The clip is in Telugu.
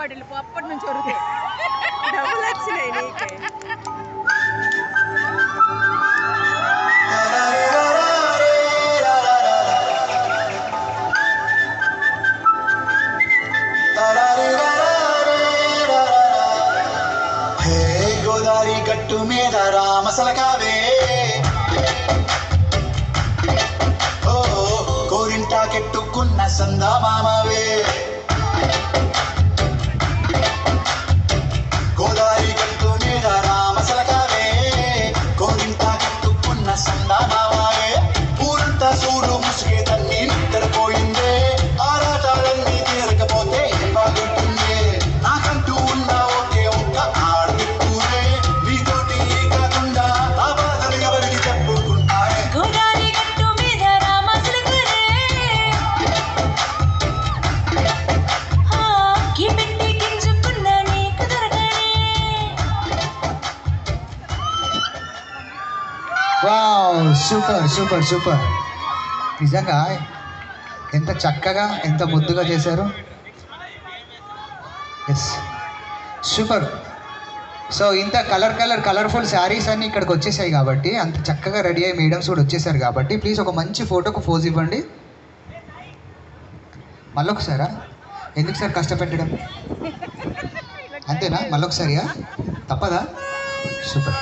బాటిల్ అప్పటి నుంచి వరుతాయి డబ్బులు వచ్చినాయి నీకే. గోదావరి గట్టు మీద రామసలకావే కెట్టుకున్న సందామామవే గోదావరి గట్టు మీద రామసలకావే కోరింటా కెట్టుకున్న సందామామవే ఊరంతా సూడు ముసుగే తన్ని నిద్రపోయిందే ఆరాటాలన్నీ తీరకపోతే బాగుంటుందే నాకంటూ ఉన్న ఒకే ఒక్క ఆడుతూనే నీతోటి కాకుండా ఆ బాధలు ఎవరికి చెప్పుకుంటారే. Wow, super super super. నిజంగా ఎంత చక్కగా ఎంత ముద్దుగా చేశారు. Yes, super. సో ఇంత కలర్ఫుల్ శారీస్ అన్నీ ఇక్కడికి వచ్చేసాయి కాబట్టి, అంత చక్కగా రెడీ అయ్యి మేడమ్స్ కూడా వచ్చేసారు కాబట్టి, ప్లీజ్ ఒక మంచి ఫోటోకు పోజ్ ఇవ్వండి. మళ్ళొకసారా? ఎందుకు సార్ కష్టపెట్టడం? అంతేనా? మళ్ళొకసారియా? తప్పదా? సూపర్.